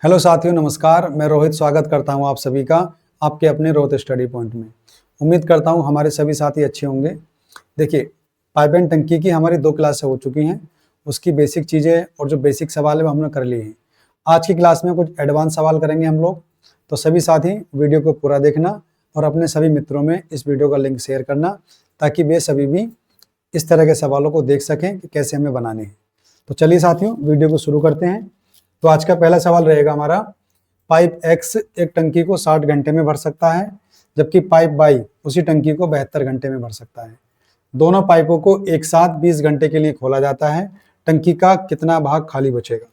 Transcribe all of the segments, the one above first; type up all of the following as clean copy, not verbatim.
Hello साथियों, नमस्कार। मैं रोहित स्वागत करता हूं आप सभी का आपके अपने रोहित स्टडी पॉइंट में। उम्मीद करता हूं हमारे सभी साथी अच्छे होंगे। देखिए, पाइप एंड टंकी की हमारी 2 क्लासें हो चुकी हैं। उसकी बेसिक चीज़ें और जो बेसिक सवाल है वो हमने कर लिए हैं। आज की क्लास में कुछ एडवांस सवाल करेंगे हम लोग। तो सभी साथी वीडियो को पूरा देखना और अपने सभी मित्रों में इस वीडियो का लिंक शेयर करना, ताकि वे सभी भी इस तरह के सवालों को देख सकें कि कैसे हमें बनाने हैं। तो चलिए साथियों, वीडियो को शुरू करते हैं। तो आज का पहला सवाल रहेगा हमारा, पाइप X एक टंकी को 60 घंटे में भर सकता है, जबकि पाइप Y उसी टंकी को 72 घंटे में भर सकता है। दोनों पाइपों को एक साथ 20 घंटे के लिए खोला जाता है। टंकी का कितना भाग खाली बचेगा?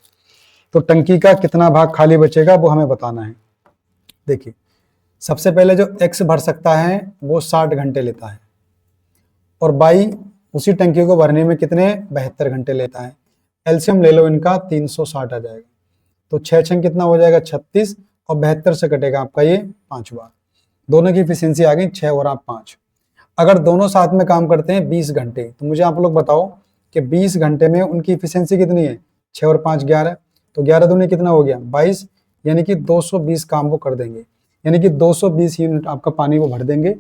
तो टंकी का कितना भाग खाली बचेगा वो हमें बताना है। देखिए, सबसे पहले जो X भर सकता है वो 60 घंटे लेता है, और Y उसी टंकी को भरने में कितने 72 घंटे लेता है। एलसीएम ले लो इनका, 360 आ जाएगा। तो 6 छंग कितना हो जाएगा 36, और 72 से कटेगा आपका ये 5 बार। दोनों की इफिशियंसी आ गई 6 और आप 5। अगर दोनों साथ में काम करते हैं 20 घंटे, तो मुझे आप लोग बताओ कि 20 घंटे में उनकी इफिशियंसी कितनी है? 6 और 5 11, तो 11 दूनी कितना हो गया 22, यानी कि 220 काम वो कर देंगे। यानी कि 220 यूनिट आपका पानी वो भर देंगे,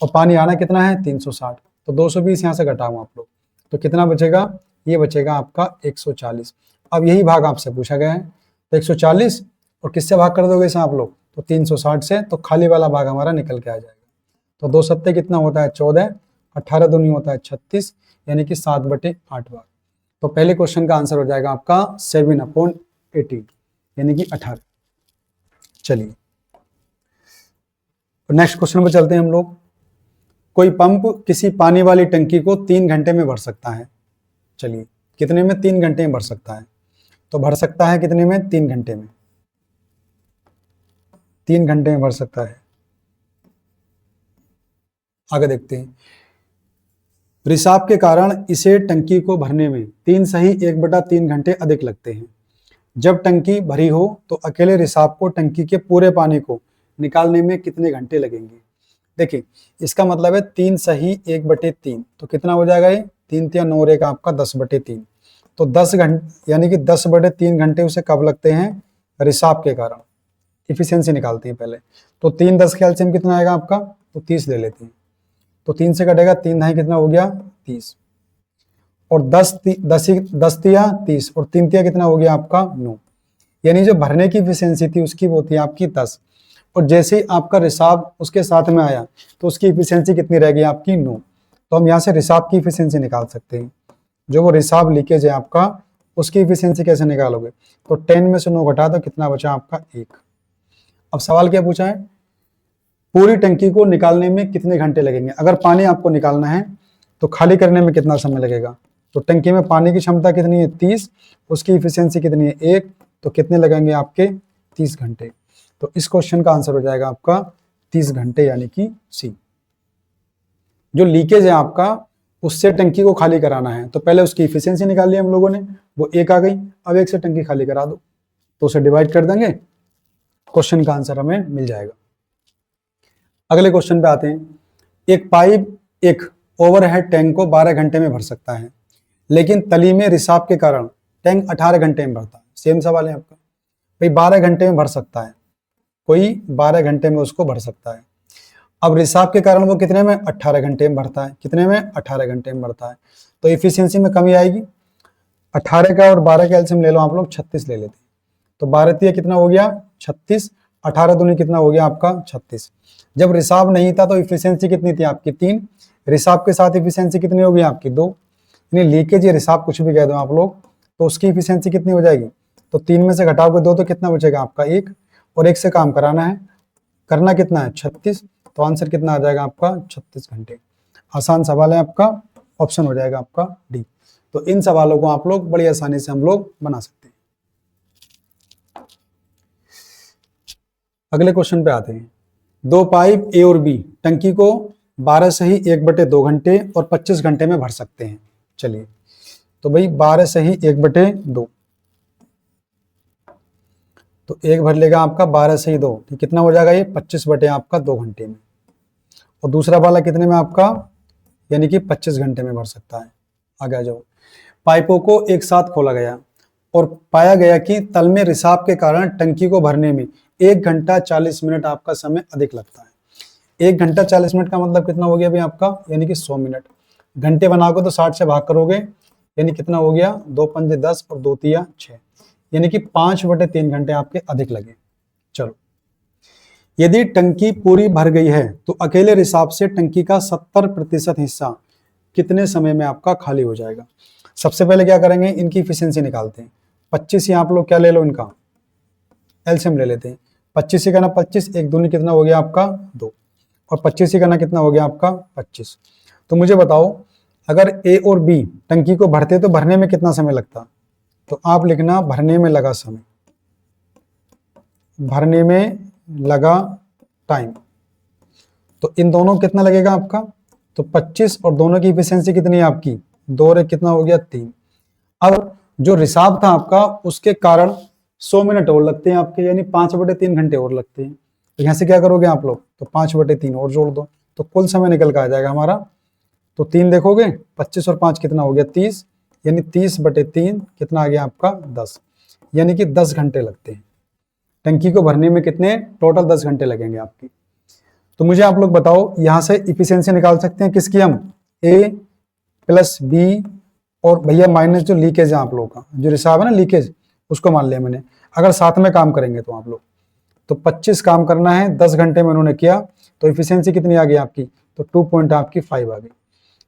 और पानी आना कितना है 360। तो 220 यहाँ से घटाओ आप लोग, तो कितना बचेगा? ये बचेगा आपका 140। अब यही भाग आपसे पूछा गया है, तो 140 और किससे भाग कर दोगे इसे आप लोग? तो 360 से, तो खाली वाला भाग हमारा निकल के आ जाएगा। तो 2 सत्ते कितना होता है 14, 18 दूनी होता है 36, यानी कि 7/8 भाग। तो पहले क्वेश्चन का आंसर हो जाएगा आपका 7/18, यानी कि 18। चलिए नेक्स्ट क्वेश्चन पर चलते हैं हम लोग। कोई पंप किसी पानी वाली टंकी को 3 घंटे में भर सकता है। चलिए, कितने में? 3 घंटे में भर सकता है। तो भर सकता है कितने में? 3 घंटे में। 3 घंटे में भर सकता है। आगे देखते हैं। रिसाव के कारण इसे टंकी को भरने में 3 सही 1/3 घंटे अधिक लगते हैं। जब टंकी भरी हो तो अकेले रिसाव को टंकी के पूरे पानी को निकालने में कितने घंटे लगेंगे? देखिए, इसका मतलब है 3 सही 1/3, तो कितना हो जाएगा ये? 3 या 9 रेगा आपका 10/3। तो 10 घंटे, यानी कि 10/3 घंटे उसे कब लगते हैं? रिसाव के कारण। इफिशियंसी निकालते हैं पहले। तो 3 10 के एलसीएम कितना आएगा आपका? तो 30 ले लेते हैं। तो 3 से कटेगा 3 ढाई कितना हो गया 30, और 10 10 तिया 30, और 3 तिया कितना हो गया आपका 9। यानी जो भरने की इफिशियंसी थी उसकी वो थी आपकी 10, और जैसे ही आपका रिसाव उसके साथ में आया तो उसकी इफिशियंसी कितनी रह गई आपकी 9। तो हम यहाँ से रिसाव की इफिशियंसी निकाल सकते हैं। जो वो रिसाव लीकेज है आपका, उसकी इफिशियंसी कैसे निकालोगे? तो 10 में से 9 घटा दो, कितना बचा आपका 1। अब सवाल क्या पूछा है? पूरी टंकी को निकालने में कितने घंटे लगेंगे? अगर पानी आपको निकालना है तो खाली करने में कितना समय लगेगा? तो टंकी में पानी की क्षमता कितनी है 30, उसकी इफिशियंसी कितनी है 1, तो कितने लगेंगे आपके 30 घंटे। तो इस क्वेश्चन का आंसर हो जाएगा आपका 30 घंटे, यानी कि सी। जो लीकेज है आपका, उससे टंकी को खाली कराना है, तो पहले उसकी इफिशियंसी निकाल ली हम लोगों ने, वो 1 आ गई। अब 1 से टंकी खाली करा दो, तो उसे डिवाइड कर देंगे, क्वेश्चन का आंसर हमें मिल जाएगा। अगले क्वेश्चन पे आते हैं। एक पाइप एक ओवरहेड टैंक को 12 घंटे में भर सकता है, लेकिन तली में रिसाव के कारण टैंक 18 घंटे में भरता है। सेम सवाल है आपका भाई, 12 घंटे में भर सकता है, कोई 12 घंटे में उसको भर सकता है। अब रिसाव के कारण वो कितने में? 18 घंटे में भरता है। कितने में? 18 घंटे में भरता है। तो इफिशियंसी में कमी आएगी। 18 का और 12 का एलसीएम ले लो आप लोग, 36 ले लेते हैं। तो 12 तिया कितना हो गया 36, 18 दूनी कितना हो गया आपका 36। जब रिसाव नहीं था तो इफिशियंसी कितनी थी आपकी 3, रिसाव के साथ इफिशियंसी कितनी होगी आपकी 2। यानी लीकेज या रिसाव कुछ भी कह दो आप लोग, तो उसकी इफिशियंसी कितनी हो जाएगी? तो 3 में से घटाओगे 2, तो कितना बचेगा आपका 1, और 1 से काम कराना है। करना कितना है 36, तो आंसर कितना आ जाएगा आपका 36 घंटे। आसान सवाल है आपका, ऑप्शन हो जाएगा आपका डी। तो इन सवालों को आप लोग बड़ी आसानी से हम लोग बना सकते हैं। अगले क्वेश्चन पे आते हैं। 2 पाइप ए और बी टंकी को 12 सही 1/2 घंटे और 25 घंटे में भर सकते हैं। चलिए, तो भाई 12 सही 1/2, तो 1 भर लेगा आपका 12 सही 2, तो कितना हो जाएगा ये 25 बटे आपका 2 घंटे में। और दूसरा वाला कितने में आपका, यानी कि 25 घंटे में भर सकता है। आगे आ जाओ। पाइपों को एक साथ खोला गया और पाया गया कि तल में रिसाव के कारण टंकी को भरने में 1 घंटा 40 मिनट आपका समय अधिक लगता है। 1 घंटा 40 मिनट का मतलब कितना हो गया भाई आपका, यानी कि 100 मिनट। घंटे बनाओगे तो 60 से भाग करोगे, यानी कितना हो गया, 2 पंजे 10 और 2 तिया 6, यानी कि 5/3 घंटे आपके अधिक लगे। चलो, यदि टंकी पूरी भर गई है तो अकेले रिसाव से टंकी का 70% हिस्सा कितने समय में आपका खाली हो जाएगा। सबसे पहले क्या करेंगे, इनकी इफिशियंसी निकालते हैं। 25 ही आप लोग क्या ले लो, इनका एलसीएम ले लेते हैं। 25 से करना 25, 1 दूनी कितना हो गया आपका 2, और 25 से करना कितना हो गया आपका 25। तो मुझे बताओ, अगर ए और बी टंकी को भरते तो भरने में कितना समय लगता, तो आप लिखना भरने में लगा समय, भरने में लगा टाइम। तो इन दोनों कितना लगेगा आपका, तो 25 और दोनों की इफिशियंसी कितनी है आपकी 2 और 1 कितना हो गया 3। अब जो रिसाव था आपका उसके कारण 100 मिनट और लगते हैं आपके, यानी 5/3 घंटे और लगते हैं। तो यहाँ से क्या करोगे आप लोग, तो 5/3 और जोड़ दो, तो कुल समय निकल कर आ जाएगा हमारा। तो 3 देखोगे, 25 और 5 कितना हो गया 30, यानी 30/3 कितना आ गया आपका 10, यानी कि 10 घंटे लगते हैं। टंकी को भरने में कितने, टोटल 10 घंटे लगेंगे आपकी। तो मुझे आप लोग बताओ, यहां से इफिशियंसी निकाल सकते हैं किसकी, हम ए प्लस बी और भैया माइनस जो लीकेज है आप लोगों का, जो रिसाव है ना लीकेज, उसको मान लिया मैंने। अगर साथ में काम करेंगे तो आप लोग, तो 25 काम करना है, 10 घंटे में उन्होंने किया, तो इफिशियंसी कितनी आ गई आपकी, तो 2.5 आ गई।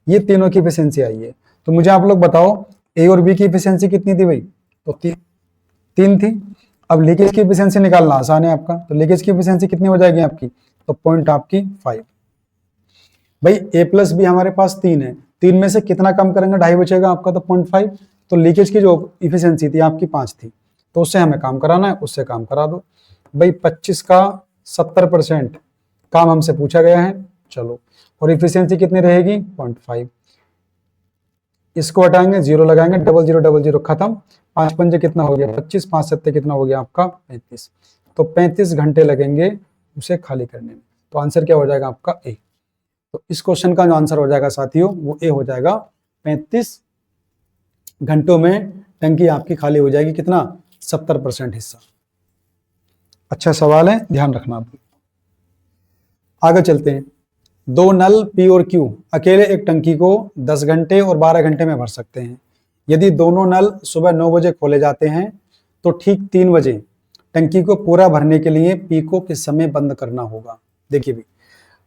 ये तीनों की इफिशियंसी आई है। तो मुझे आप लोग बताओ, ए और बी की इफिशियंसी कितनी थी भाई, तो 3 थी। अब लीकेज की एफिशिएंसी निकालना आसान है आपका, तो लीकेज की एफिशिएंसी कितनी हो जाएगी आपकी, तो पॉइंट आपकी 5। भाई ए प्लस बी हमारे पास 3 है, 3 में से कितना कम करेंगे, 2.5 बचेगा आपका, तो 0.5। तो लीकेज की जो इफिशियंसी थी आपकी 5 थी, तो उससे हमें काम कराना है, उससे काम करा दो। भाई 25 का 70% काम हमसे पूछा गया है, चलो, और इफिशियंसी कितनी रहेगी 0.5। इसको हटाएंगे, 0 लगाएंगे, 0000 खत्म, 5 पंजे कितना हो गया 25, 5 सत्ते कितना हो गया आपका 35। तो 35 घंटे लगेंगे उसे खाली करने में। तो आंसर क्या हो जाएगा आपका ए। तो इस क्वेश्चन का जो आंसर हो जाएगा साथियों, वो ए हो जाएगा। 35 घंटों में टंकी आपकी खाली हो जाएगी, कितना 70% हिस्सा। अच्छा सवाल है, ध्यान रखना आप। आगे चलते हैं। 2 नल पी और क्यू अकेले एक टंकी को 10 घंटे और 12 घंटे में भर सकते हैं। यदि दोनों नल सुबह 9 बजे खोले जाते हैं तो ठीक 3 बजे टंकी को पूरा भरने के लिए पी को किस समय बंद करना होगा। देखिए भी,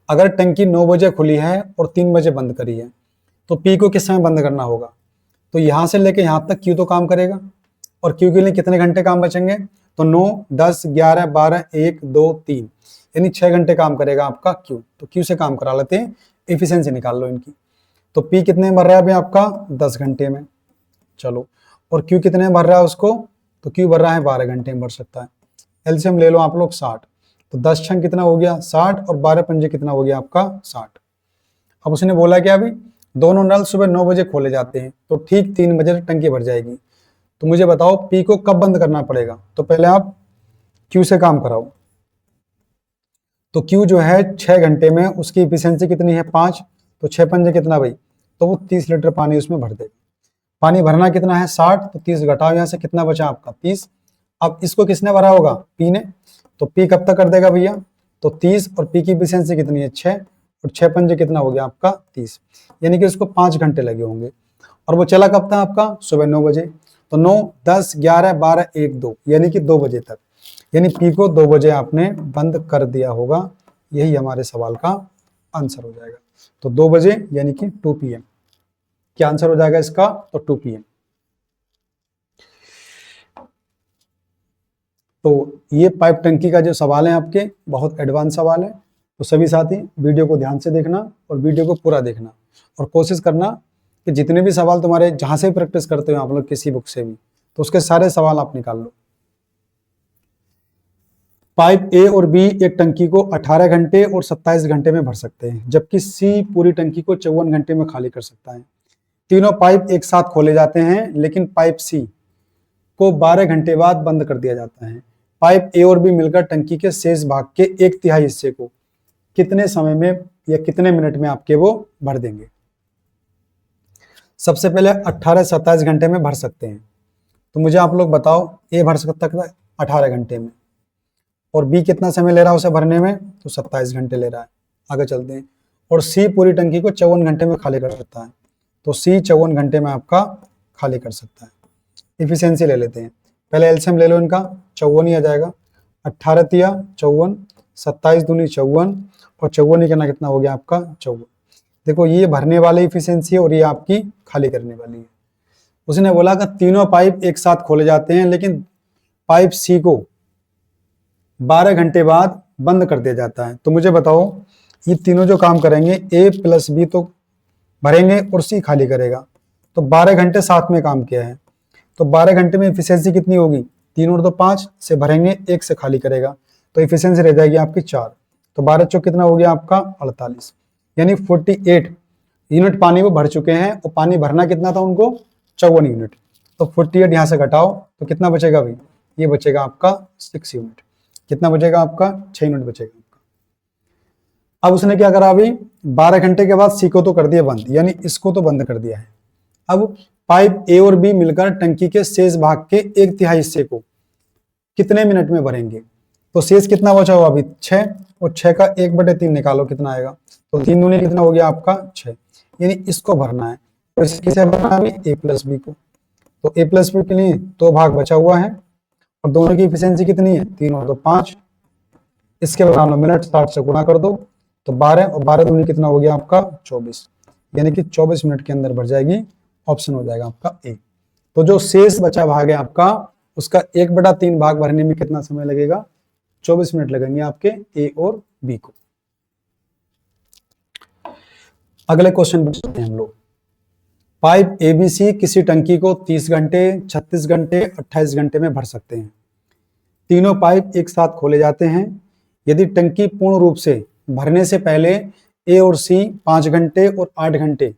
अगर टंकी 9 बजे खुली है और 3 बजे बंद करी है तो पी को किस समय बंद करना होगा। तो यहां से लेके यहां तक क्यू तो काम करेगा, और क्यू के लिए कितने घंटे काम बचेंगे, तो 9, 10, 11, 12, 1, 2, 3, यानी 6 घंटे काम करेगा आपका क्यू। तो क्यू से काम करा लेते हैं, एफिशिएंसी निकाल लो इनकी। तो पी कितने में भर रहा है अभी आपका 10 घंटे में, चलो, और क्यू कितने में भर रहा है उसको, तो क्यू भर रहा है 12 घंटे में भर सकता है। एलसीएम ले लो आप लोग 60, तो 10 छंग कितना हो गया 60, और 12 पंजे कितना हो गया आपका 60। अब उसने बोला क्या, अभी दोनों नल सुबह 9 बजे खोले जाते हैं तो ठीक 3 बजे टंकी भर जाएगी। तो मुझे बताओ पी को कब बंद करना पड़ेगा। तो पहले आप क्यू से काम कराओ। तो क्यू जो है 6 घंटे में उसकी इफिशियंसी कितनी है 5, तो 6 पंजे कितना भाई, तो वो 30 लीटर पानी उसमें भर देगा। पानी भरना कितना है 60, तो 30 घटाओ यहाँ से, कितना बचा आपका 30। अब इसको किसने भरा होगा, पी ने। तो पी कब तक कर देगा भैया, तो 30, और पी की इफिशियंसी कितनी है 6, और 6 पंजे कितना हो गया आपका 30, यानी कि उसको 5 घंटे लगे होंगे। और वो चला कब था आपका, सुबह 9 बजे। तो 9, 10, 11, 12, 1, 2, यानी कि 2 बजे तक, यानी पी को 2 बजे आपने बंद कर दिया होगा। यही हमारे सवाल का आंसर हो जाएगा। तो 2 बजे यानी कि 2 PM। क्या आंसर हो जाएगा इसका, तो 2 PM। तो ये पाइप टंकी का जो सवाल है आपके, बहुत एडवांस सवाल है। तो सभी साथी वीडियो को ध्यान से देखना और वीडियो को पूरा देखना, और कोशिश करना कि जितने भी सवाल तुम्हारे जहां से प्रैक्टिस करते हो आप लोग किसी बुक से भी, तो उसके सारे सवाल आप निकाल लो। पाइप ए और बी एक टंकी को 18 घंटे और 27 घंटे में भर सकते हैं, जबकि सी पूरी टंकी को 54 घंटे में खाली कर सकता है। तीनों पाइप एक साथ खोले जाते हैं, लेकिन पाइप सी को 12 घंटे बाद बंद कर दिया जाता है। पाइप ए और बी मिलकर टंकी के शेष भाग के 1/3 हिस्से को कितने समय में या कितने मिनट में आपके वो भर देंगे। सबसे पहले 18-27 घंटे में भर सकते हैं। तो मुझे आप लोग बताओ ए भर सकता है 18 घंटे में, और बी कितना समय ले रहा है उसे भरने में, तो 27 घंटे ले रहा है। आगे चलते हैं। और सी पूरी टंकी को 54 घंटे में खाली कर सकता है, तो सी 54 घंटे में आपका खाली कर सकता है। इफिशियंसी ले लेते हैं, पहले एलसीएम ले लो इनका, 54 ही आ जाएगा। 18 तिया 54, 27 दूनी 54, और 54 ही करना कितना हो गया आपका 54। देखो ये भरने वाली इफिशियंसी है और ये आपकी खाली करने वाली है। उसने बोला कि तीनों पाइप एक साथ खोले जाते हैं, लेकिन पाइप सी को 12 घंटे बाद बंद कर दिया जाता है। तो मुझे बताओ ये तीनों जो काम करेंगे, ए प्लस बी तो भरेंगे और सी खाली करेगा, तो 12 घंटे साथ में काम किया है, तो 12 घंटे में इफिशियंसी कितनी होगी, 3 और 2 5 से भरेंगे, 1 से खाली करेगा, तो इफिशियंसी रह जाएगी आपकी 4। तो 12 चौक कितना हो गया आपका 48, यानी 48 यूनिट पानी वो भर चुके हैं, और पानी भरना कितना था उनको 54 यूनिट। तो 48 यहाँ से घटाओ तो कितना बचेगा भाई, ये बचेगा आपका 6 यूनिट। कितना बचेगा आपका 6 यूनिट बचेगा आपका। अब उसने क्या करा अभी, 12 घंटे के बाद सी को तो कर दिया बंद, यानी इसको तो बंद कर दिया है। अब पाइप ए और बी मिलकर टंकी के शेष भाग के 1/3 हिस्से को कितने मिनट में भरेंगे। तो शेष कितना बचा हुआ अभी 6, और 6 का 1/3 निकालो कितना आएगा, तो 3 दूनी कितना हो गया आपका 6, यानी इसको भरना है। तो किसे भरना है अभी, ए प्लस बी को। तो ए प्लस बी के लिए 2 भाग बचा हुआ है, और दोनों की इफिशियंसी कितनी है 3 और 2 5। इसके बना लो मिनट, 60 से गुणा कर दो, तो 12, और 12 दूनी कितना हो गया आपका 24, यानी कि 24 मिनट के अंदर भर जाएगी। ऑप्शन हो जाएगा आपका ए। तो जो शेष बचा भाग है आपका, उसका 1/3 भाग भरने में कितना समय लगेगा, 24 मिनट लगेंगे आपके ए और बी को। अगले क्वेश्चन पर चलते हैं हम लोग। पाइप एबीसी किसी टंकी को 30 घंटे, 36 घंटे, 28 घंटे में भर सकते हैं। तीनों पाइप एक साथ खोले जाते हैं। यदि टंकी पूर्ण रूप से भरने से पहले ए और सी 5 घंटे और 8 घंटे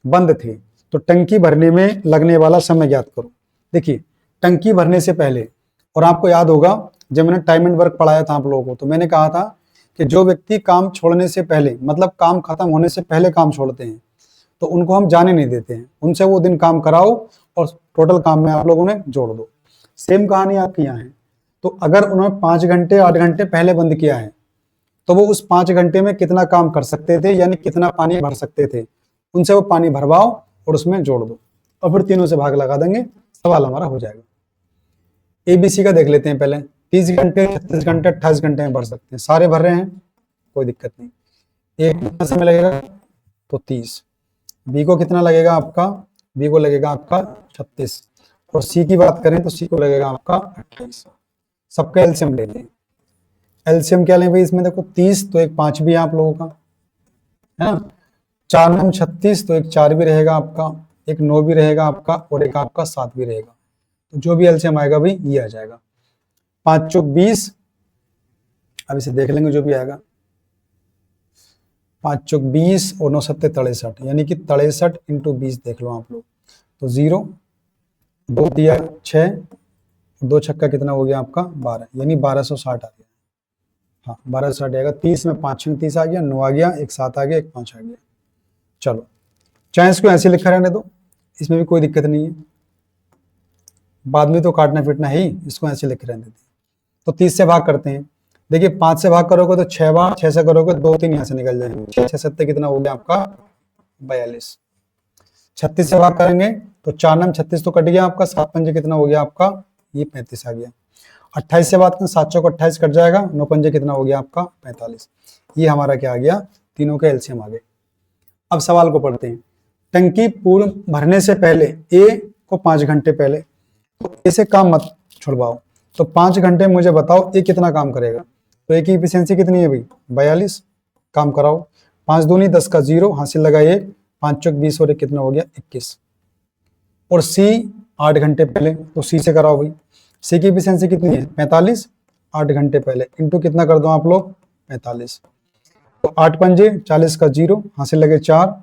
बंद थे, तो टंकी भरने में लगने वाला समय ज्ञात करो। देखिए टंकी भरने से पहले, और आपको याद होगा जब मैंने टाइम एंड वर्क पढ़ाया था आप लोगों को, तो मैंने कहा था कि जो व्यक्ति काम छोड़ने से पहले, मतलब काम खत्म होने से पहले काम छोड़ते हैं, तो उनको हम जाने नहीं देते हैं, उनसे वो दिन काम कराओ और टोटल काम में आप लोगों ने जोड़ दो। सेम कहानी आपकी यहाँ है। तो अगर उन्होंने 5 घंटे 8 घंटे पहले बंद किया है, तो वो उस 5 घंटे में कितना काम कर सकते थे, यानी कितना पानी भर सकते थे, उनसे वो पानी भरवाओ और उसमें जोड़ दो, और फिर तीनों से भाग लगा देंगे, सवाल हमारा हो जाएगा। एबीसी का देख लेते हैं पहले। 30 घंटे, 36 घंटे, 28 घंटे में भर सकते हैं, सारे भर रहे हैं, कोई दिक्कत नहीं। एक कितना समय लगेगा, तो 30। बी को कितना लगेगा आपका, बी को लगेगा आपका 36, और सी की बात करें तो सी को लगेगा आपका 28। सबका एलसीएम लेते हैं। एलसीएम क्या लें भाई इसमें, देखो 30 तो एक 5 भी है आप लोगों का, है ना, 4 9 36, तो एक 4 भी रहेगा आपका, एक 9 भी रहेगा आपका, और एक आपका 7 भी रहेगा। तो जो भी एलसीएम आएगा भाई ये आ जाएगा। 5 चौक 20, अब इसे देख लेंगे जो भी आएगा। 5 चौक 20 और 9 सत्ते 63, यानी कि 63 इंटू 20 देख लो आप लोग, तो 0, 2 दिया 6, 2 छक्का कितना हो गया आपका 12, यानी 1260 आ गया। हाँ 1260 आएगा। 30 में 5 30 आ गया, 9 आ गया, एक 7 आ गया, एक 5 आ गया। चलो चाहे इसको ऐसे लिखा रहने दो, इसमें भी कोई दिक्कत नहीं है, बाद में तो काटना फिटना है ही, इसको ऐसे लिख रहने देते हैं। तो 30 से भाग करते हैं। देखिए 5 से भाग करोगे तो 6 बार, 6 से करोगे 2 3 यहाँ से निकल जाएंगे, 6 7 कितना हो गया आपका 42। 36 से भाग करेंगे तो 4 9 36 तो कट गया आपका, 7 पंजे कितना हो गया आपका, ये 35 आ गया। 28 से बात करें, 7 चौक 28 कट जाएगा, 9 पंजे कितना हो गया आपका 45। ये हमारा क्या आ गया, तीनों के एलसीएम आ गए। अब सवाल को पढ़ते हैं। टंकी पूर्ण भरने से पहले ए को 5 घंटे पहले, तो ए से काम मत छुड़वाओ, तो 5 घंटे मुझे बताओ ए कितना काम करेगा। तो ए की इफिशियंसी कितनी है भाई 42, काम कराओ। 5 दूनी 10 का 0 हासिल लगा 1, 5 चौक 20 और 1 कितना हो गया 21। और सी 8 घंटे पहले, तो सी से कराओ भाई। सी की इफिशियंसी कितनी है 45, 8 घंटे पहले इंटू कितना कर दो आप लोग 45, तो 8 पंजे 40 का 0 हासिल लगे 4,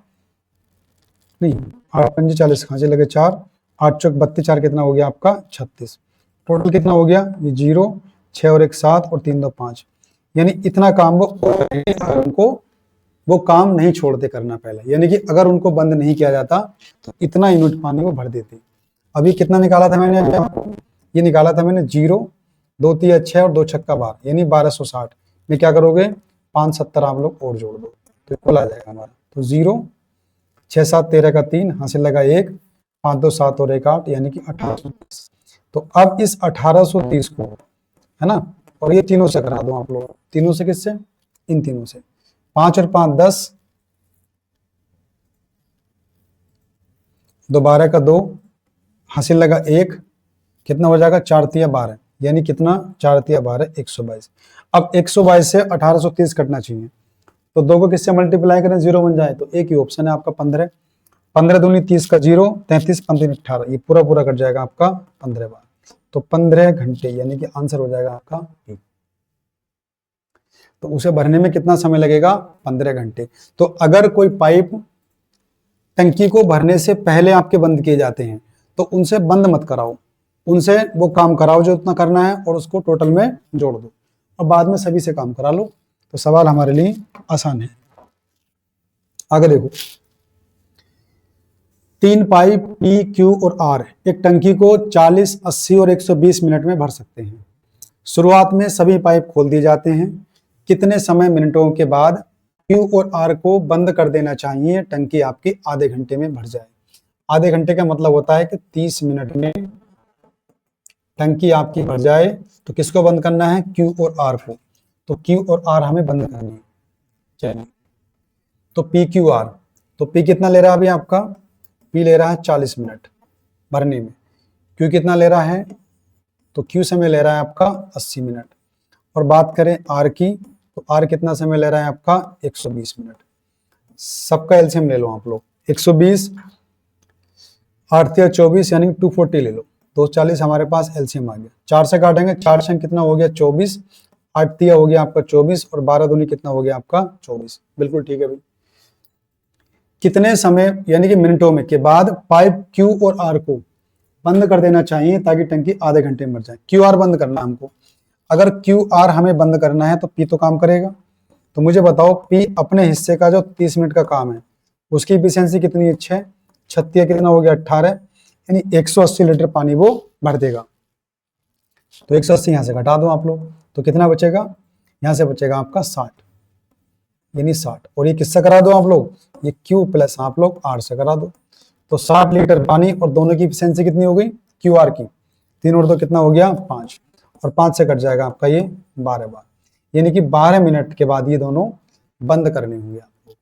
नहीं 8 पंजे 40 हासिल लगे 4, 8 चौक 32, 4 कितना हो गया आपका 36। टोटल कितना हो गया ये 0, 6 और 1 7 और 3 2 5, यानी इतना काम वो उनको वो काम नहीं छोड़ते करना पहले, यानी कि अगर उनको बंद नहीं किया जाता तो इतना यूनिट पानी वो भर देते। अभी कितना निकाला था मैंने आपको, ये निकाला था मैंने 0, 2 3 6 और 2 छक्का 12 यानी 1260 में क्या करोगे 570 आप लोग और जोड़ दो तो इक्वल आ जाएगा हमारा। तो 0 6 7 13 का 3 हासिल लगा 1, 5 2 7 और 1 8 यानी कि 1830। तो अब इस 1830 को है ना, और ये तीनों से करा दो आप लोग, तीनों से किससे, इन तीनों से, 5 और 5 10, 2 12 का 2 हासिल लगा 1, कितना हो जाएगा 4 तिया 12 यानी कितना 4 तिया 12 122। अब 122 से 1830 कटना चाहिए तो 2 को किससे मल्टीप्लाई करें 0 बन जाए, तो एक ही ऑप्शन है आपका 15, 15 दूनी 30 का 0, 33 15 18 ये पूरा पूरा कट जाएगा आपका 15 बार, तो 15 घंटे यानी कि आंसर हो जाएगा आपका बी। तो उसे भरने में कितना समय लगेगा 15 घंटे। तो अगर कोई पाइप टंकी को भरने से पहले आपके बंद किए जाते हैं तो उनसे बंद मत कराओ, उनसे वो काम कराओ जो उतना करना है और उसको टोटल में जोड़ दो और बाद में सभी से काम करा लो। तो सवाल हमारे लिए आसान है। आगे देखो, 3 पाइप पी क्यू और आर एक टंकी को 40 80 और 120 मिनट में भर सकते हैं। शुरुआत में सभी पाइप खोल दिए जाते हैं, कितने समय मिनटों के बाद क्यू और आर को बंद कर देना चाहिए टंकी आपकी आधे घंटे में भर जाए। आधे घंटे का मतलब होता है कि 30 मिनट में टंकी आपकी भर जाए। तो किसको बंद करना है क्यू और आर को, तो क्यू और आर हमें बंद करनी है। चलिए तो पी क्यू आर, तो पी कितना ले रहा है अभी आपका, पी ले रहा है 40 मिनट भरने में, क्यू कितना ले रहा है, तो क्यू समय ले रहा है आपका 80 मिनट। और बात करें आर की, तो आर कितना समय ले रहा है आपका 120 मिनट। सबका एलसीएम ले लो आप लोग, 120 8 तिया 24 यानी 240 ले लो, 240 हमारे पास एलसीएम आ गया। 4 से काटेंगे, 4 से कितना हो गया 24, 8 तिया हो गया आपका 24 और 12 दूनी कितना हो गया आपका 24। बिल्कुल ठीक है भाई। कितने समय यानी कि मिनटों में के बाद पाइप क्यू और आर को बंद कर देना चाहिए ताकि टंकी आधे घंटे में भर जाए। क्यू आर बंद करना हमको, अगर क्यू आर हमें बंद करना है तो पी तो काम करेगा। तो मुझे बताओ पी अपने हिस्से का जो 30 मिनट का काम है उसकी एफिशिएंसी कितनी है 6, 36 कितना हो गया 18 यानी 180 लीटर पानी वो भर देगा। तो 180 यहाँ से घटा दो आप लोग, तो कितना बचेगा, यहाँ से बचेगा आपका 60 यानी 60। और ये किससे करा दो आप लोग, ये क्यू प्लस आप लोग आर से करा दो। तो 60 लीटर पानी और दोनों की एफिशिएंसी कितनी हो गई क्यू आर की, 3 और 2 कितना हो गया 5 और 5 से कट जाएगा आपका ये 12 बार यानी कि 12 मिनट के बाद ये दोनों बंद करने होंगे। आपको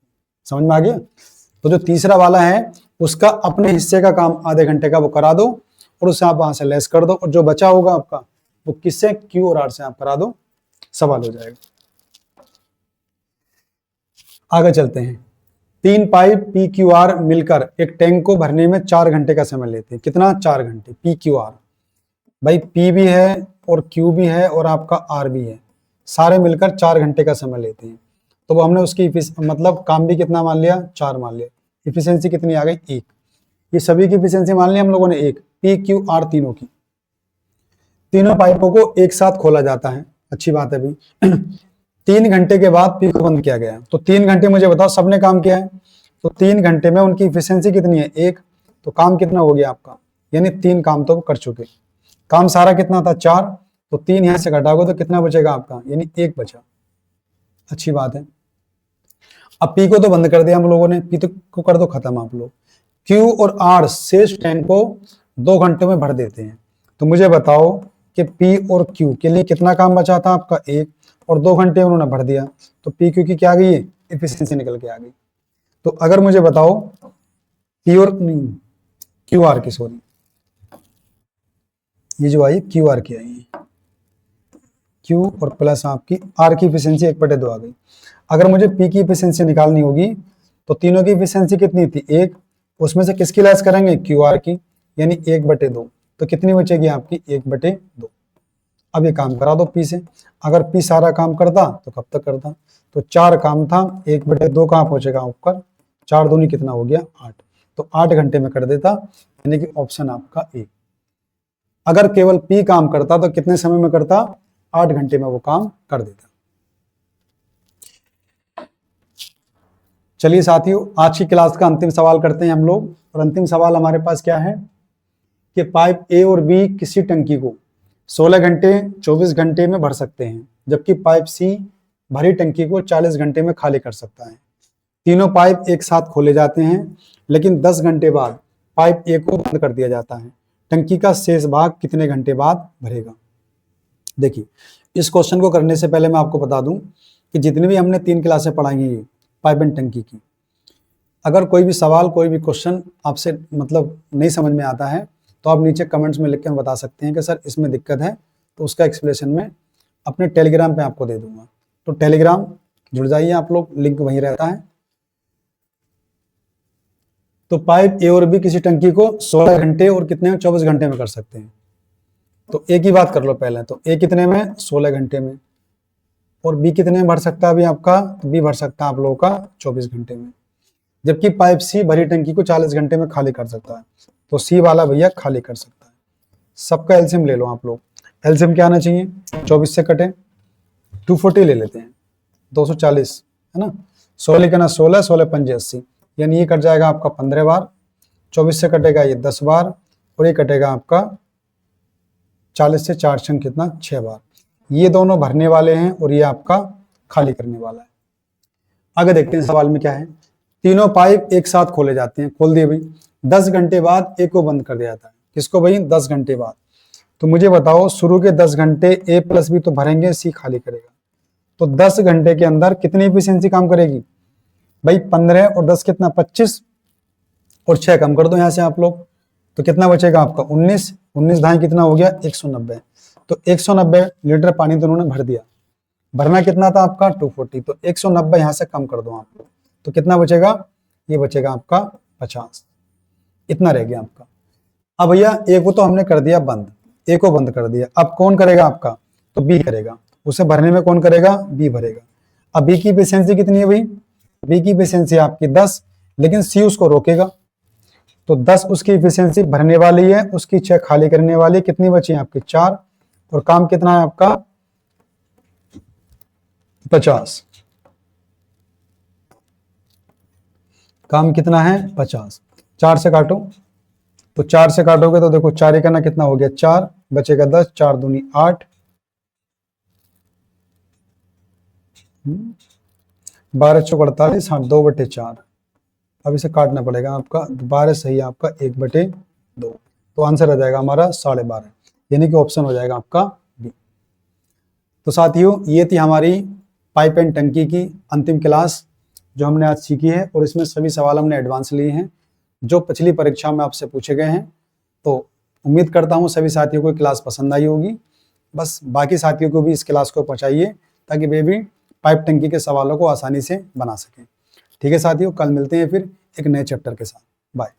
समझ में आ गया। तो जो तीसरा वाला है उसका अपने हिस्से का काम आधे घंटे का वो करा दो और उससे आप वहां से लेस कर दो और जो बचा होगा आपका वो किससे क्यू और आर से आप करा दो, सवाल हो जाएगा। आगे चलते हैं। 3 पाइप पी क्यू आर मिलकर एक टैंक को भरने में 4 घंटे का समय लेते हैं। कितना 4 घंटे। पी क्यू आर भाई पी भी है और क्यू भी है और आपका आर भी है, सारे मिलकर 4 घंटे का समय लेते हैं। तो वो हमने उसकी मतलब काम भी कितना मान लिया 4 मान लिया, इफिशियंसी कितनी आ गई 1। ये सभी की इफिशियंसी मान ली हम लोगों ने 1, पी क्यू आर तीनों की। तीनों पाइपों को एक साथ खोला जाता है, अच्छी बात है भाई। 3 घंटे के बाद पी को बंद किया गया। तो 3 घंटे मुझे बताओ सबने काम किया है, तो 3 घंटे में उनकी इफिशियंसी कितनी है 1, तो काम कितना हो गया आपका, यानी 3 काम तो कर चुके। काम सारा कितना था 4, तो 3 यहां से घटाओगे तो कितना बचेगा आपका, यानी 1 बचा। अच्छी बात है। अब पी को तो बंद कर दिया हम लोगों ने, पी तो को कर दो खत्म आप लोग। क्यू और आर शेष टैंक को 2 घंटों में भर देते हैं। तो मुझे बताओ कि पी और क्यू के लिए कितना काम बचा था आपका 1 और 2 घंटे उन्होंने भर दिया, तो पी क्यू की क्या आ गई है एफिशिएंसी निकल के आ गई। तो अगर मुझे बताओ पी और क्यू आर की, सॉरी ये जो आई क्यू आर की आई, क्यू और प्लस आपकी आर की एफिशिएंसी 1/2 आ गई। अगर मुझे पी की एफिशिएंसी निकालनी होगी तो तीनों की एफिशिएंसी कितनी थी 1, उसमें से किसकी लेस करेंगे क्यू आर की, यानी 1/2, तो कितनी बचेगी आपकी 1/2। अब ये काम करा दो पी से। अगर पी सारा काम करता तो कब तक करता, तो 4 काम था, 1/2 कहाँ पहुंचेगा ऊपर, 4 दूनी कितना हो गया 8, तो 8 घंटे में कर देता, यानी कि ऑप्शन आपका ए। अगर केवल पी काम करता तो कितने समय में करता, 8 घंटे में वो काम कर देता। चलिए साथियों आज की क्लास का अंतिम सवाल करते हैं हम लोग, और अंतिम सवाल हमारे पास क्या है कि पाइप ए और बी किसी टंकी को 16 घंटे 24 घंटे में भर सकते हैं, जबकि पाइप सी भरी टंकी को 40 घंटे में खाली कर सकता है। तीनों पाइप एक साथ खोले जाते हैं, लेकिन 10 घंटे बाद पाइप ए को बंद कर दिया जाता है। टंकी का शेष भाग कितने घंटे बाद भरेगा? देखिए, इस क्वेश्चन को करने से पहले मैं आपको बता दूं कि जितनी भी हमने 3 क्लासें पढ़ाई हैं पाइप एंड टंकी की, अगर कोई भी सवाल कोई भी क्वेश्चन आपसे मतलब नहीं समझ में आता है तो आप नीचे कमेंट्स में लिख के बता सकते हैं कि सर इसमें दिक्कत है, तो उसका एक्सप्लेनेशन मैं अपने टेलीग्राम पे आपको दे दूंगा। तो टेलीग्राम जुड़ जाइए आप लोग, लिंक वहीं रहता है। तो पाइप ए और बी किसी टंकी को 16 घंटे और कितने में 24 घंटे में कर सकते हैं। तो ए की बात कर लो पहले, तो ए कितने में 16 घंटे में, और बी कितने में भर सकता है अभी आपका, तो बी भर सकता है आप लोगों का 24 घंटे में, जबकि पाइप सी भरी टंकी को 40 घंटे में खाली कर सकता है। तो सी वाला भैया खाली कर सकता है। सबका एलसीएम ले लो आप लोग। एलसीएम क्या आना चाहिए, 24 से कटे 240 ले लेते हैं, 240 है ना, 16 का ना 16, 16 पंजे 80, यानी ये कट जाएगा आपका 15 बार, 24 से कटेगा ये 10 बार, और ये कटेगा आपका 40 से 4 छंग कितना 6 बार। ये दोनों भरने वाले हैं और ये आपका खाली करने वाला है। आगे देखते हैं सवाल में क्या है। तीनों पाइप एक साथ खोले जाते हैं, खोल दिए भाई, 10 घंटे बाद ए को बंद कर दिया जाता है। किसको भाई, 10 घंटे बाद। तो मुझे बताओ शुरू के 10 घंटे ए प्लस बी तो भरेंगे, सी खाली करेगा। तो 10 घंटे के अंदर कितनी एफिशिएंसी काम करेगी भाई, 15 और 10 कितना 25, और 6 कम कर दो यहाँ से आप लोग, तो कितना बचेगा आपका 19, 19 ढाई कितना हो गया 190। तो 190 लीटर पानी तो उन्होंने भर दिया, भरना कितना था आपका 240, तो 190 यहाँ से कम कर दो आप लोग, तो कितना बचेगा, ये बचेगा आपका 50, इतना रह गया आपका। अब भैया ए को तो हमने कर दिया बंद, ए को बंद कर दिया, अब कौन करेगा आपका, तो बी करेगा। उसे भरने में कौन करेगा, बी भरेगा। अब बी की एफिशिएंसी कितनी है भाई, बी की एफिशिएंसी आपकी 10, लेकिन सी उसको रोकेगा, तो 10 उसकी एफिशिएंसी भरने वाली है, उसकी 6 खाली करने वाली है, कितनी बची है आपकी 4, और काम कितना है आपका 50, काम कितना है 50। 4 से काटो, तो 4 से काटोगे तो देखो 4 का ना कितना हो गया 4, बचेगा 10, 4 दूनी 8, 12 चौक 48, हाँ 2/4। अब इसे काटना पड़ेगा आपका, 12 सही है आपका 1/2, तो आंसर आ जाएगा हमारा 12.5, यानी कि ऑप्शन हो जाएगा आपका बी। तो साथियों, ये थी हमारी पाइप एंड टंकी की अंतिम क्लास जो हमने आज सीखी है, और इसमें सभी सवाल हमने एडवांस लिए हैं जो पिछली परीक्षा में आपसे पूछे गए हैं। तो उम्मीद करता हूँ सभी साथियों को क्लास पसंद आई होगी। बस बाकी साथियों को भी इस क्लास को पहुंचाइए ताकि वे भी पाइप टंकी के सवालों को आसानी से बना सकें। ठीक है साथियों, कल मिलते हैं फिर एक नए चैप्टर के साथ। बाय।